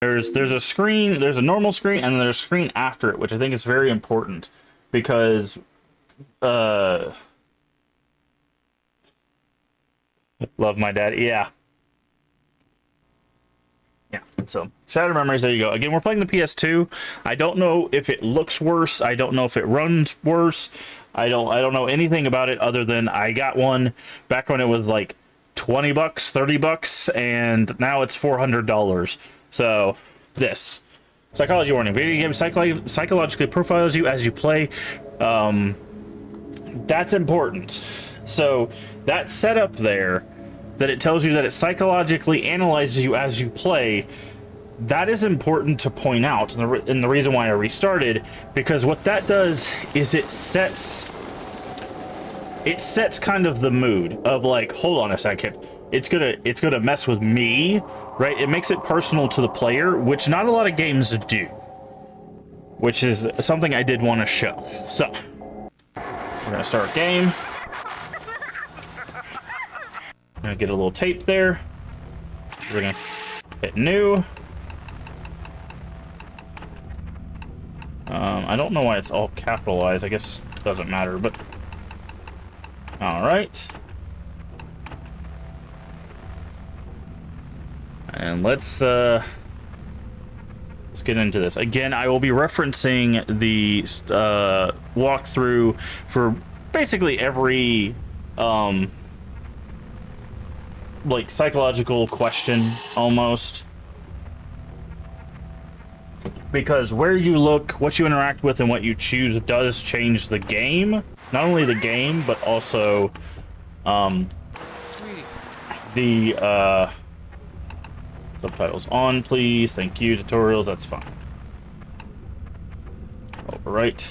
There's a screen, there's a normal screen, and then there's a screen after it, which I think is very important because love my dad. Yeah. Yeah. So Shattered Memories, there you go. Again, we're playing the PS2. I don't know if it looks worse. I don't know if it runs worse. I don't know anything about it other than I got one back when it was like 20 bucks, 30 bucks, and now it's $400. So this. Psychology warning. Video game psychologically profiles you as you play. That's important. So that setup there, that it tells you that it psychologically analyzes you as you play, that is important to point out. And the reason why I restarted, because what that does is it sets kind of the mood of like, hold on a second, it's gonna mess with me, right? It makes it personal to the player, which not a lot of games do, which is something I did want to show. So we're gonna start game. I'm gonna get a little tape there. We're gonna hit new. I don't know why it's all capitalized. I guess it doesn't matter, but all right. And let's get into this. Again, I will be referencing the walkthrough for basically every like psychological question almost, because where you look, what you interact with, and what you choose does change the game. Not only the game, but also the subtitles on, please. Thank you. Tutorials, that's fine. Overwrite.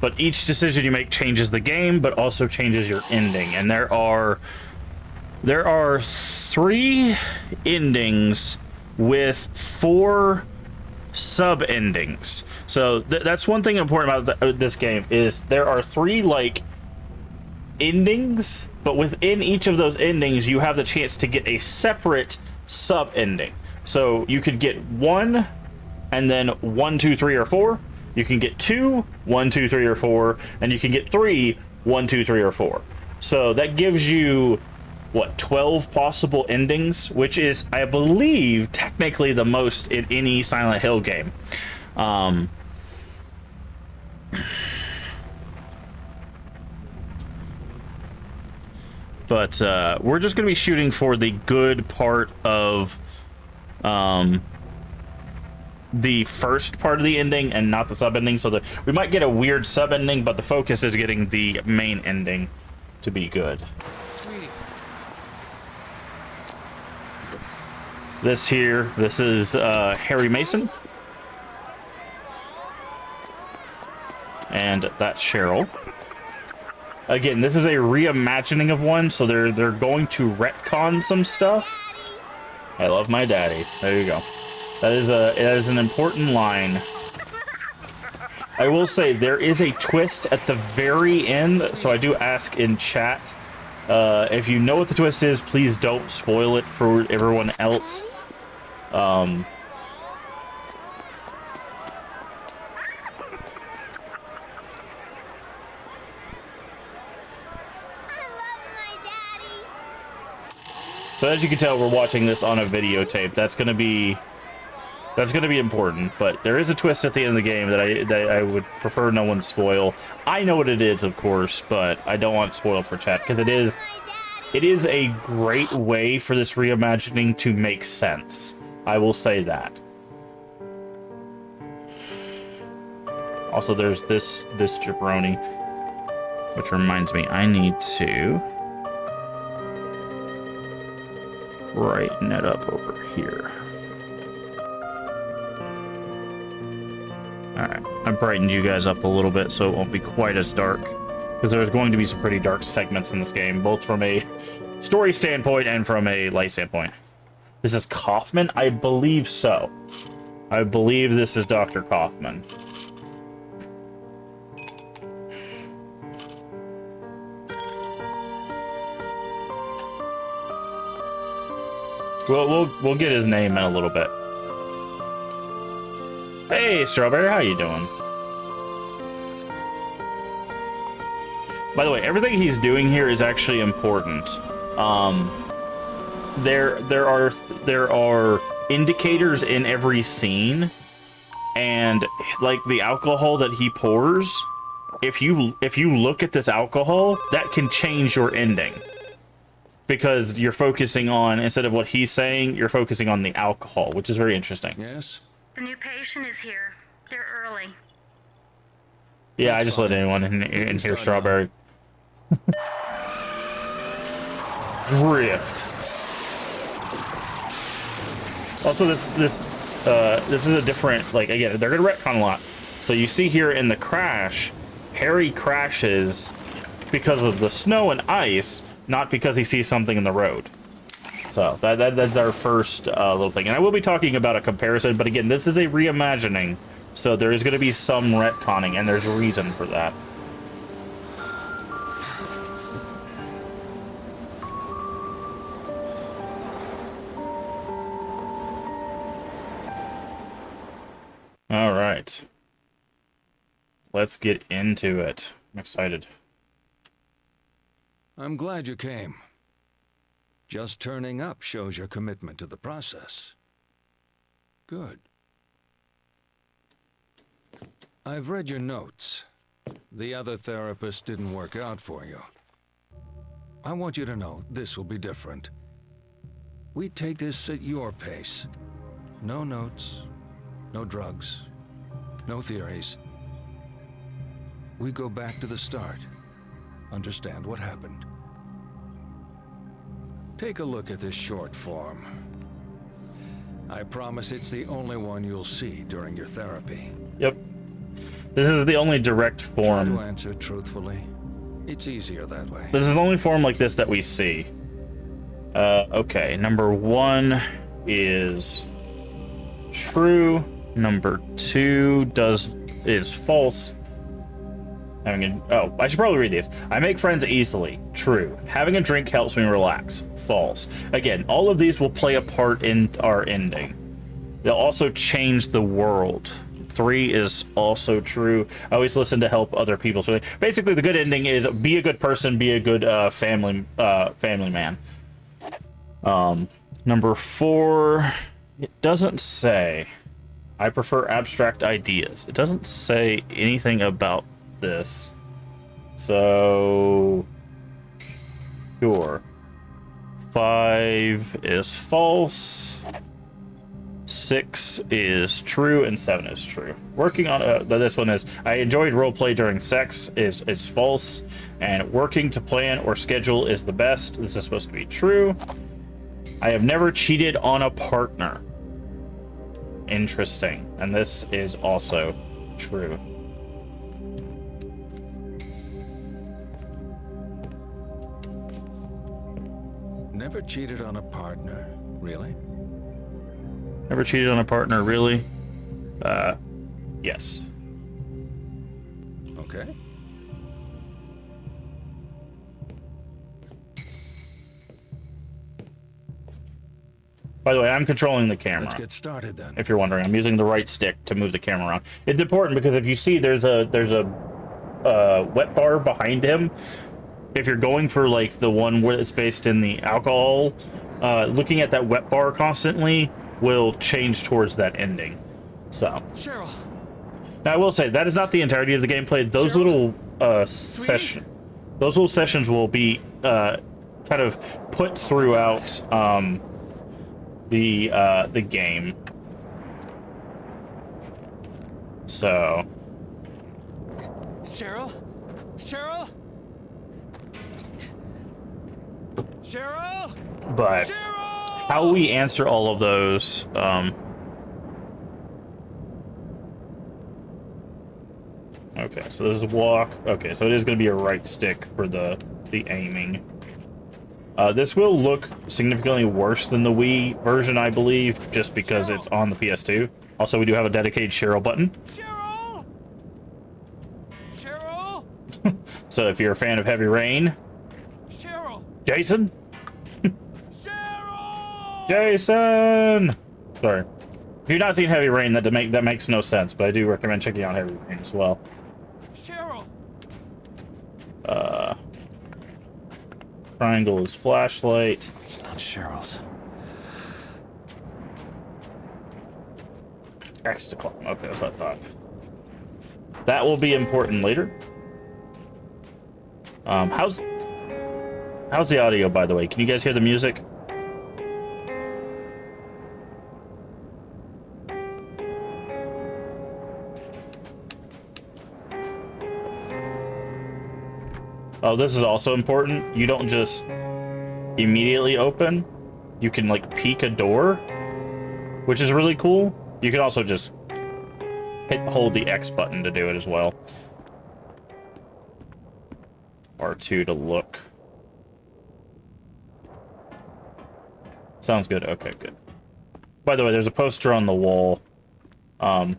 But each decision you make changes the game, but also changes your ending. And there are 3 endings with 4 sub endings. So that's one thing important about this game, is there are 3 like endings, but within each of those endings you have the chance to get a separate sub ending. So you could get 1 and then 1, 2, 3, or 4. You can get 2, 1, 2, 3, or 4, and you can get 3, 1, 2, 3, or 4. So that gives you what, 12 possible endings, which is, I believe, technically the most in any Silent Hill game. But we're just going to be shooting for the good part of the first part of the ending and not the sub ending. So that we might get a weird sub ending, but the focus is getting the main ending to be good. Sweetie. This is Harry Mason. And that's Cheryl. Again, this is a reimagining of one, so they're going to retcon some stuff. I love my daddy. There you go. That is an important line. I will say there is a twist at the very end, so I do ask in chat, if you know what the twist is, please don't spoil it for everyone else. So as you can tell, we're watching this on a videotape. That's gonna be important. But there is a twist at the end of the game that I would prefer no one spoil. I know what it is, of course, but I don't want to spoil it for chat, because it is a great way for this reimagining to make sense. I will say that. Also, there's this jabroni, which reminds me, I need to brighten it up over here. Alright, I brightened you guys up a little bit so it won't be quite as dark, because there's going to be some pretty dark segments in this game, both from a story standpoint and from a light standpoint. This is Kaufman? I believe so. I believe this is Dr. Kaufman. We'll get his name in a little bit. Hey, Strawberry, how you doing? By the way, everything he's doing here is actually important. There are indicators in every scene, and like the alcohol that he pours, if you look at this alcohol, that can change your ending. Because you're focusing on, instead of what he's saying, you're focusing on the alcohol, which is very interesting. Yes? The new patient is here. They're early. Yeah, I just let anyone in here, Strawberry. Drift. Also, this is a different, like, again, they're gonna retcon a lot. So you see here in the crash, Harry crashes because of the snow and ice, not because he sees something in the road. So that's our first little thing. And I will be talking about a comparison, but again, this is a reimagining, so there is going to be some retconning, and there's a reason for that. All right. Let's get into it. I'm excited. I'm glad you came. Just turning up shows your commitment to the process. Good. I've read your notes. The other therapist didn't work out for you. I want you to know this will be different. We take this at your pace. No notes, no drugs, no theories. We go back to the start. Understand what happened. Take a look at this short form. I promise it's the only one you'll see during your therapy. Yep. This is the only direct form. Try to answer truthfully. It's easier that way. This is the only form like this that we see. Okay, number 1 is true. Number 2 is false. Oh, I should probably read these. I make friends easily. True. Having a drink helps me relax. False. Again, all of these will play a part in our ending. They'll also change the world. 3 is also true. I always listen to help other people. So basically, the good ending is be a good person, be a good family man. Number 4, it doesn't say. I prefer abstract ideas. It doesn't say anything about this. So sure. 5 is false. 6 is true, and 7 is true. Working on this one is I enjoyed roleplay during sex is false, and working to plan or schedule is the best. This is supposed to be true. I have never cheated on a partner. Interesting. And this is also true. Never cheated on a partner, really? Never cheated on a partner, really? Yes. Okay. By the way, I'm controlling the camera. Let's get started then. If you're wondering, I'm using the right stick to move the camera around. It's important because if you see there's a wet bar behind him, if you're going for like the one where it's based in the alcohol, looking at that wet bar constantly will change towards that ending. So Cheryl. Now I will say that is not the entirety of the gameplay. Those Cheryl? little sessions will be kind of put throughout the game. So Cheryl? Cheryl? Cheryl? but Cheryl! how we answer all of those okay, so this is walk. Okay, so it is going to be a right stick for the aiming. This will look significantly worse than the Wii version, I believe, just because it's on the PS2. Also, we do have a dedicated Cheryl button. Cheryl! Cheryl? So if you're a fan of Heavy Rain, Cheryl! Jason, Cheryl! Jason! Sorry. If you've not seen Heavy Rain, that makes no sense, but I do recommend checking out Heavy Rain as well. Cheryl! Triangle is flashlight. It's not Cheryl's. X to climb. Okay, that's what I thought. That will be important later. How's the audio, by the way? Can you guys hear the music? Oh, this is also important. You don't just immediately open. You can like peek a door, which is really cool. You can also just hold the X button to do it as well. R2 to look. Sounds good. Okay, good. By the way, there's a poster on the wall. Gotta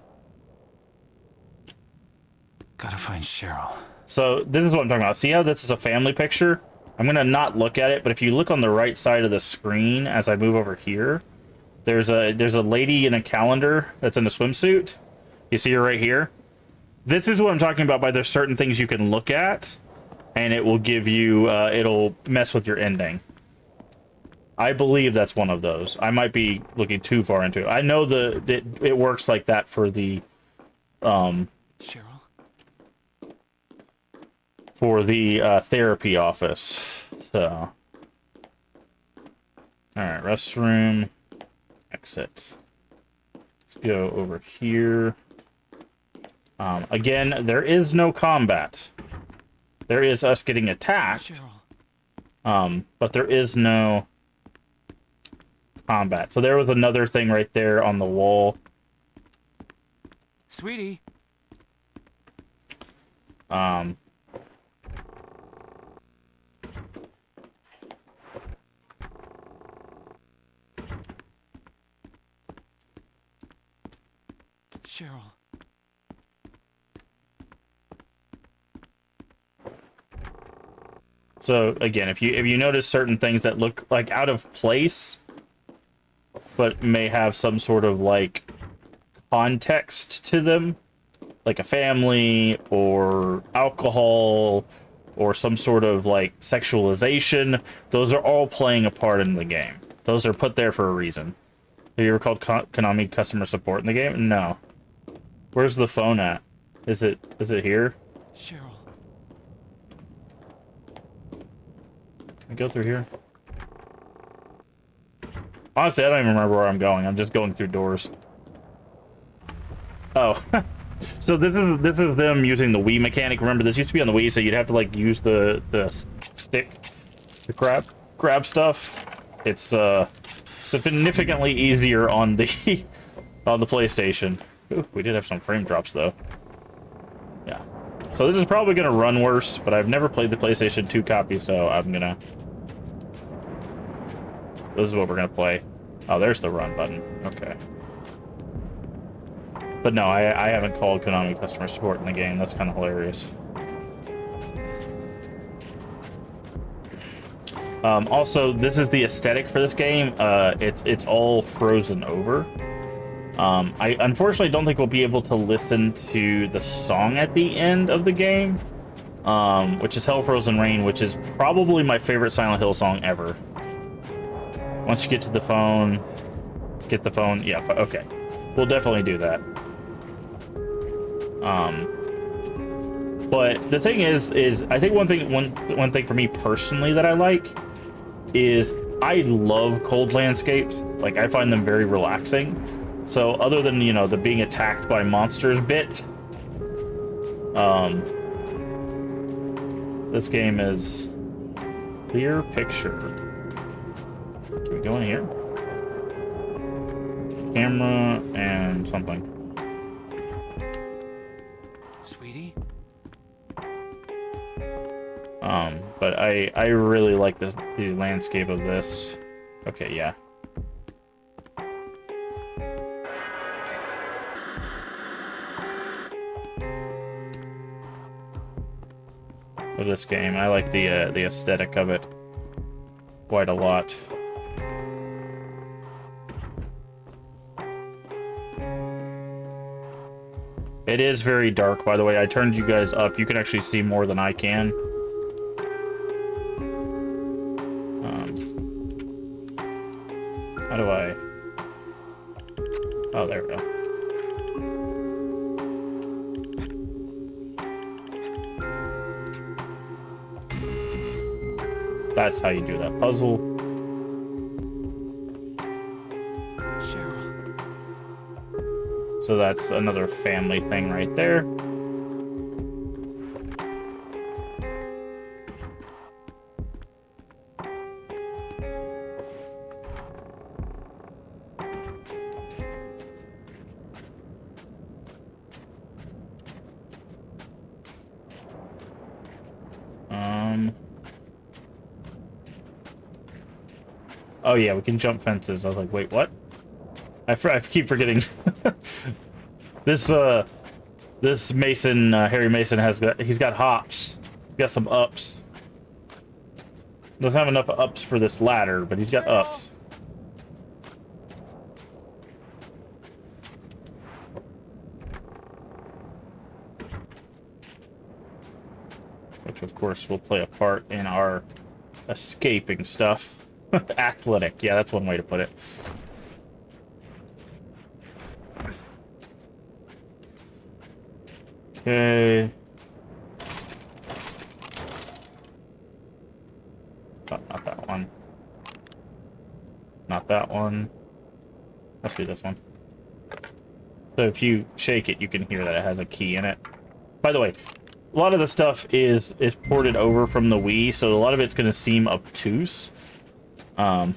find Cheryl. So this is what I'm talking about. See how this is a family picture? I'm gonna not look at it, but if you look on the right side of the screen as I move over here, there's a lady in a calendar that's in a swimsuit. You see her right here? This is what I'm talking about by there's certain things you can look at, and it will give you, it'll mess with your ending. I believe that's one of those. I might be looking too far into it. I know it works like that for the, Cheryl? for the therapy office. So, all right, restroom, exit. Let's go over here. Again, there is no combat. There is us getting attacked, Cheryl. but there is no combat. So there was another thing right there on the wall. Sweetie. Cheryl. So again, if you notice certain things that look like out of place, but may have some sort of like context to them, like a family or alcohol or some sort of like sexualization, those are all playing a part in the game. Those are put there for a reason. Have you ever called Konami customer support in the game? No. Where's the phone at? Is it here? Cheryl. Can I go through here? Honestly, I don't even remember where I'm going. I'm just going through doors. Oh. So this is them using the Wii mechanic. Remember, this used to be on the Wii, so you'd have to like use the stick to grab stuff. It's significantly easier on the on the PlayStation. Ooh, we did have some frame drops though. Yeah. So this is probably gonna run worse, but I've never played the PlayStation 2 copy, so I'm gonna. This is what we're gonna play. Oh, there's the run button. Okay. But no, I haven't called Konami customer support in the game. That's kind of hilarious. Also, this is the aesthetic for this game. It's all frozen over. I unfortunately don't think we'll be able to listen to the song at the end of the game, which is Hell Frozen Rain, which is probably my favorite Silent Hill song ever. Once you get to the phone, yeah, okay. We'll definitely do that. But the thing is I think one thing for me personally that I like is I love cold landscapes. Like, I find them very relaxing. So other than, you know, the being attacked by monsters bit, this game is clear picture. Can we go in here? Camera and something. Sweetie? But I really like the landscape of this. Okay, yeah. Of this game, I like the aesthetic of it quite a lot. It is very dark, by the way. I turned you guys up. You can actually see more than I can. How do I... Oh, there we go. That's how you do that puzzle. Cheryl. So that's another family thing right there. Oh yeah, we can jump fences. I was like, wait, what? I keep forgetting. This Mason, Harry Mason he's got hops. He's got some ups. Doesn't have enough ups for this ladder, but he's got ups. Which of course will play a part in our escaping stuff. Athletic, yeah, that's one way to put it. Okay. Oh, not that one. Not that one. Let's do this one. So if you shake it, you can hear that it has a key in it. By the way, a lot of the stuff is ported over from the Wii, so a lot of it's going to seem obtuse. And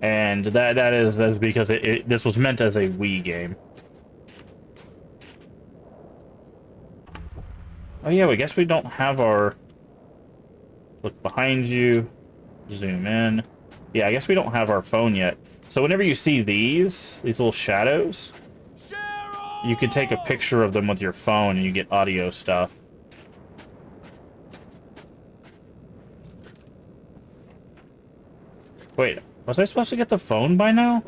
that's because this was meant as a Wii game. Oh yeah, I guess we don't have our... Look behind you. Zoom in. Yeah, I guess we don't have our phone yet. So whenever you see these little shadows, you can take a picture of them with your phone and you get audio stuff. Wait, was I supposed to get the phone by now?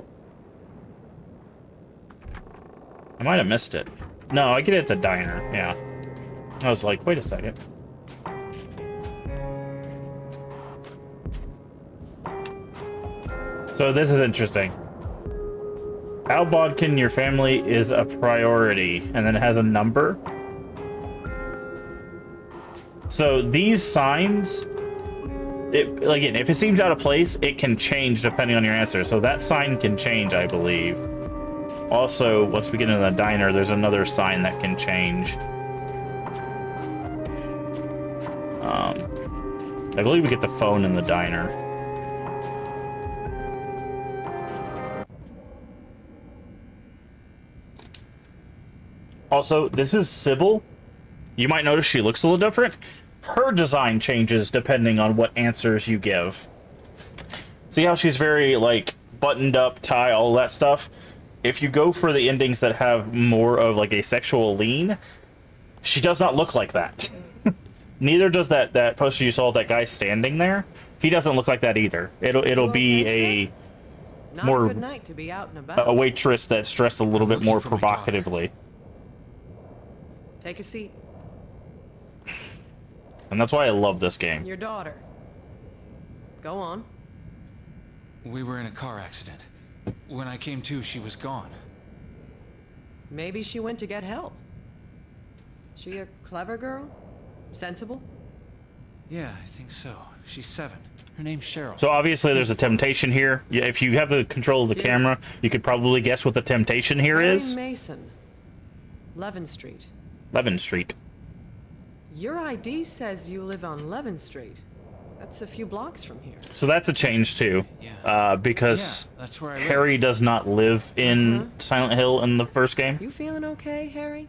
I might have missed it. No, I get it at the diner, yeah. I was like, wait a second. So this is interesting. Al Bodkin, your family is a priority, and then it has a number. So these signs, again, if it seems out of place, it can change depending on your answer. So that sign can change, I believe. Also, once we get into the diner, there's another sign that can change. I believe we get the phone in the diner. Also, this is Sybil. You might notice she looks a little different. Her design changes depending on what answers you give. See how she's very, like, buttoned up, tie, all that stuff? If you go for the endings that have more of, like, a sexual lean, she does not look like that. Neither does that poster you saw of that guy standing there. He doesn't look like that either. It'll be a more... Not a good night to be out and about. A waitress that's dressed a little bit more provocatively. Take a seat. And that's why I love this game. Your daughter. Go on. We were in a car accident. When I came to, she was gone. Maybe she went to get help. She a clever girl? Sensible? Yeah, I think so. She's 7. Her name's Cheryl. So obviously there's a temptation here. Yeah, if you have the control of the camera, you could probably guess what the temptation here Harry is. Mason. Levin Street. Levin Street. Your ID says you live on Levin Street. That's a few blocks from here. So that's a change too. Because that's where I live. Harry does not live in Silent Hill in the first game. You feeling okay, Harry?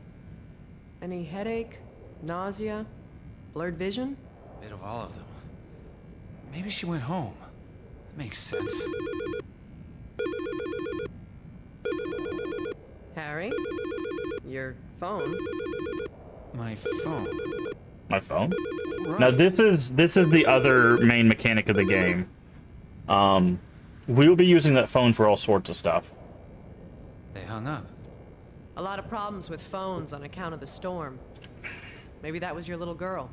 Any headache? Nausea? Blurred vision? Bit of all of them. Maybe she went home. That makes sense. Harry? Your phone? My phone. My phone? Right. Now this is the other main mechanic of the game. We'll be using that phone for all sorts of stuff. They hung up. A lot of problems with phones on account of the storm. Maybe that was your little girl.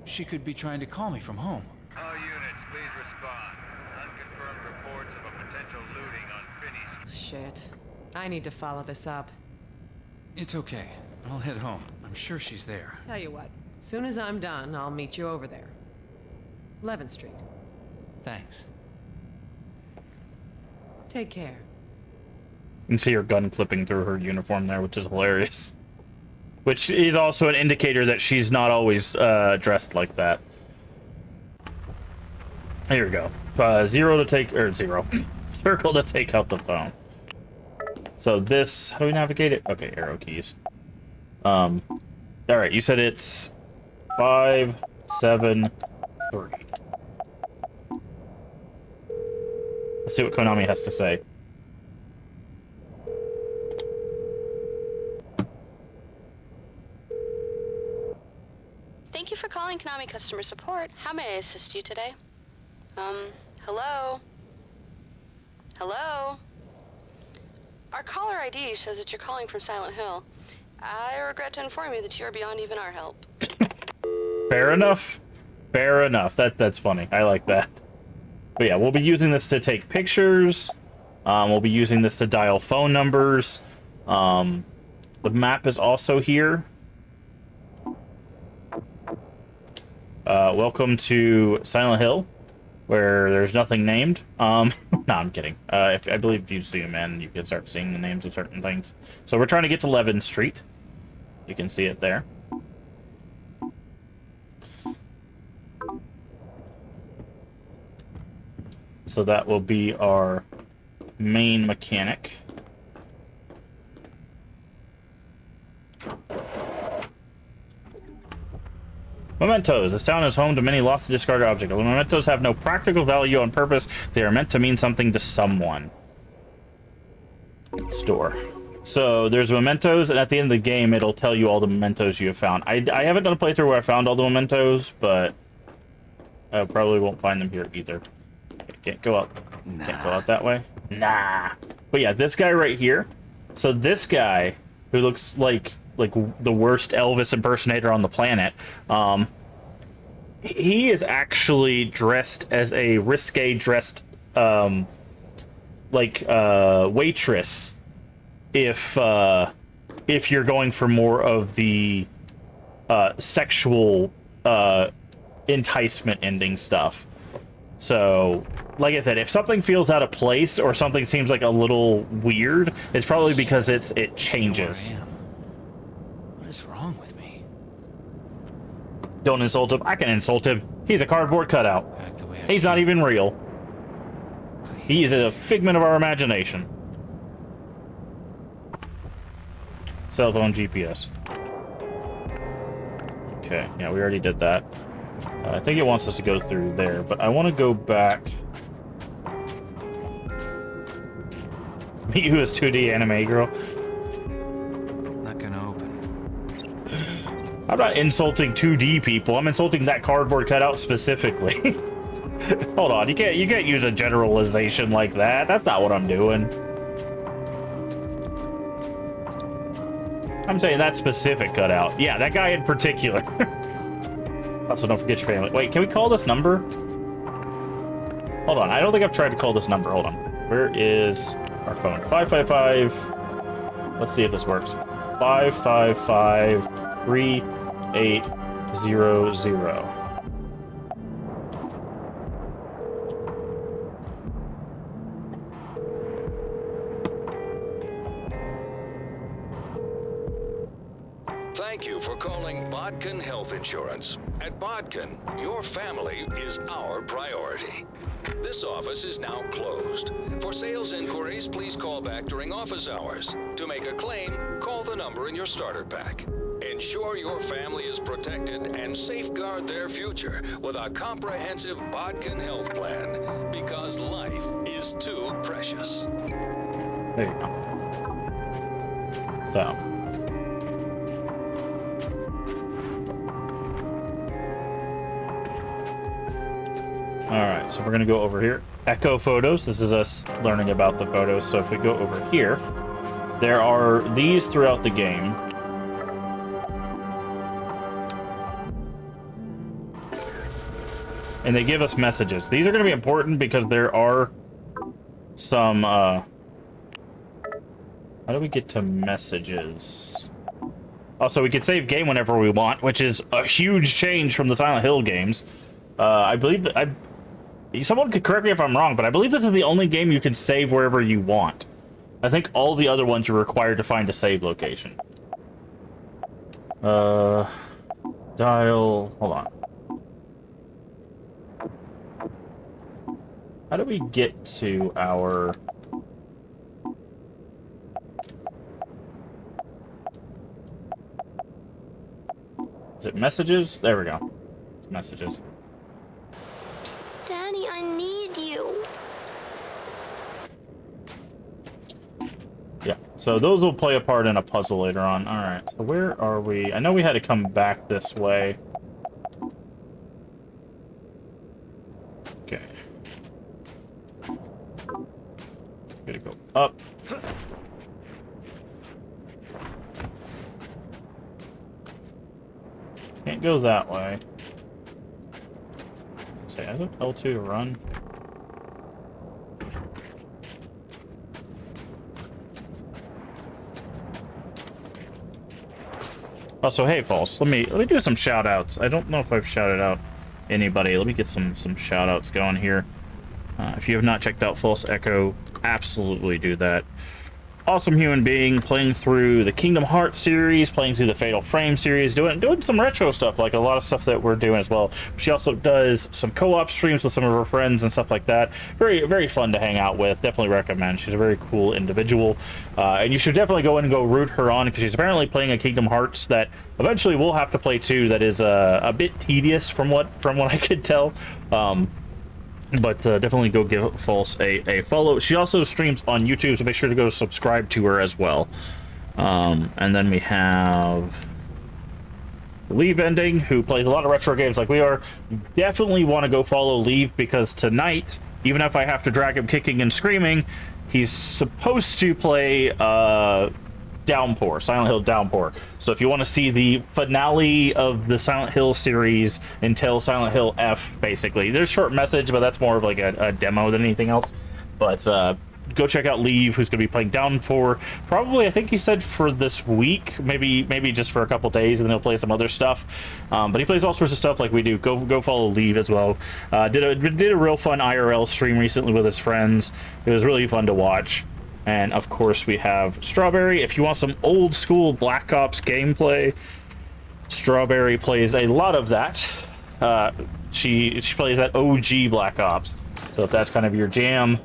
She could be trying to call me from home. All units, please respond. Unconfirmed reports of a potential looting on Finney Street. Shit. I need to follow this up. It's okay. I'll head home. I'm sure she's there. Tell you what, soon as I'm done, I'll meet you over there. 11th Street. Thanks. Take care. You can see her gun clipping through her uniform there, which is hilarious. Which is also an indicator that she's not always dressed like that. Here we go. Zero to take, or zero. Circle to take out the phone. So this, how do we navigate it? Okay, arrow keys. All right, you said it's 5, 7, 3. Let's see what Konami has to say. Thank you for calling Konami customer support. How may I assist you today? Hello? Hello? Our caller ID shows that you're calling from Silent Hill. I regret to inform you that you are beyond even our help. Fair enough. Fair enough. That's funny. I like that. But yeah, we'll be using this to take pictures. We'll be using this to dial phone numbers. The map is also here. Welcome to Silent Hill, where there's nothing named. No, I'm kidding. I believe if you zoom in, you can start seeing the names of certain things. So we're trying to get to 11th Street. You can see it there. So that will be our main mechanic. Mementos. This town is home to many lost and discarded objects. When mementos have no practical value on purpose, they are meant to mean something to someone. Store. So there's mementos, and at the end of the game, it'll tell you all the mementos you have found. I haven't done a playthrough where I found all the mementos, but I probably won't find them here either. Can't go out. Nah. Can't go out that way. Nah. But yeah, this guy right here. So this guy, who looks like the worst Elvis impersonator on the planet, he is actually dressed as a risque dressed waitress if you're going for more of the sexual enticement ending stuff. So, like I said, if something feels out of place or something seems like a little weird, it's probably because it changes. What is wrong with me? Don't insult him. I can insult him. He's a cardboard cutout. He's not even real. He is a figment of our imagination. Cell phone GPS. Okay, yeah, we already did that. I think it wants us to go through there, but I want to go back. Meet you as 2D anime girl. Not gonna open. I'm not insulting 2D people. I'm insulting that cardboard cutout specifically. Hold on, you can't use a generalization like that. That's not what I'm doing. I'm saying that specific cutout. Yeah, that guy in particular. Also, don't forget your family. Wait, can we call this number? Hold on, I don't think I've tried to call this number. Hold on. Where is our phone? 555. Let's see if this works. 555-3800. Thank you for calling Bodkin Health Insurance. At Bodkin, your family is our priority. This office is now closed. For sales inquiries, please call back during office hours. To make a claim, call the number in your starter pack. Ensure your family is protected and safeguard their future with a comprehensive Bodkin health plan, because life is too precious. There you go. So. Alright, so we're going to go over here. Echo photos. This is us learning about the photos. So if we go over here, There are these throughout the game. And they give us messages. These are going to be important because there are some, how do we get to messages? Also, we can save game whenever we want, which is a huge change from the Silent Hill games. I believe, someone could correct me if I'm wrong, but I believe this is the only game you can save wherever you want. I think all the other ones you're required to find a save location. Dial, hold on. How do we get to our... Is it messages? There we go. Messages. Daddy, I need you. Yeah, so those will play a part in a puzzle later on. Alright, so where are we? I know we had to come back this way. Okay. Gotta go up. Can't go that way. Say, I looked L2 to run. Also, hey, False, let me do some shout outs. I don't know if I've shouted out anybody. Let me get some shout outs going here. If you have not checked out False Echo, absolutely do that. Awesome human being, playing through the Kingdom Hearts series, playing through the Fatal Frame series, doing some retro stuff, like a lot of stuff that we're doing as well. She also does some co-op streams with some of her friends and stuff like that. Very, very fun to hang out with. Definitely recommend. She's a very cool individual, and you should definitely go in and go root her on, because she's apparently playing a Kingdom Hearts that eventually we'll have to play too. That is a bit tedious from what I could tell. But definitely go give False a follow. She also streams on YouTube, so make sure to go subscribe to her as well. And then we have Leave Ending, who plays a lot of retro games like we are. You definitely want to go follow Leave, because tonight, even if I have to drag him kicking and screaming, he's supposed to play Downpour, Silent Hill Downpour. So if you want to see the finale of the Silent Hill series until Silent Hill F, basically. There's a short message, but that's more of like a demo than anything else. But go check out Leave, who's going to be playing Downpour. Probably, I think he said for this week, maybe just for a couple days, and then he'll play some other stuff. But he plays all sorts of stuff like we do. Go follow Leave as well. Did a real fun IRL stream recently with his friends. It was really fun to watch. And of course we have Strawberry. If you want some old school Black Ops gameplay, Strawberry plays a lot of that. She plays that OG Black Ops. So if that's kind of your jam.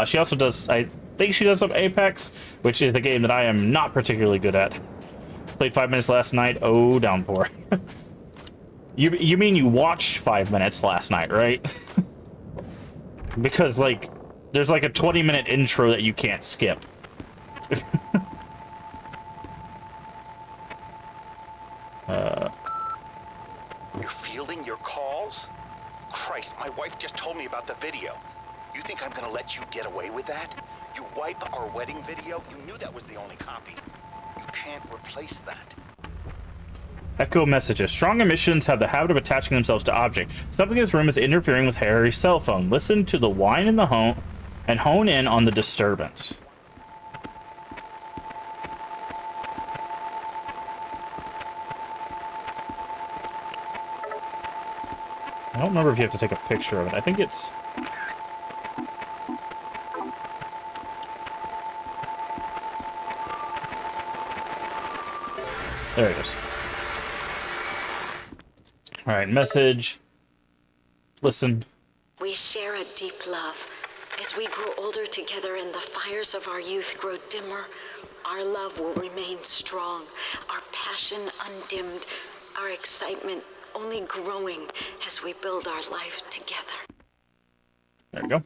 She also does, I think she does some Apex, which is the game that I am not particularly good at. Played 5 minutes last night. Oh, Downpour. You mean you watched 5 minutes last night, right? Because like, there's like a 20-minute intro that you can't skip. You're fielding your calls? Christ, my wife just told me about the video. You think I'm gonna let you get away with that? You wipe our wedding video? You knew that was the only copy. You can't replace that. Echo messages. Strong emissions have the habit of attaching themselves to objects. Something in this room is interfering with Harry's cell phone. Listen to the whine in the home and hone in on the disturbance. I don't remember if you have to take a picture of it. I think it's... There it is. Alright, message. Listen. We share a deep love. As we grow older together and the fires of our youth grow dimmer, our love will remain strong, our passion undimmed, our excitement only growing as we build our life together. There we go.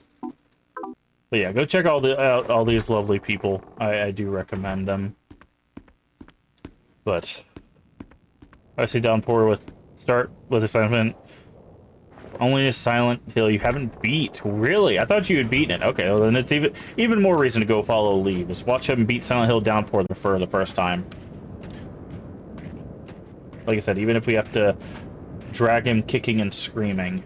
But yeah, go check all these lovely people. I do recommend them. But I see Downpour start with assignment. Only a Silent Hill you haven't beat. Really? I thought you had beaten it. Okay, well then it's even more reason to go follow Lee. Just watch him beat Silent Hill Downpour for the first time. Like I said, even if we have to drag him kicking and screaming.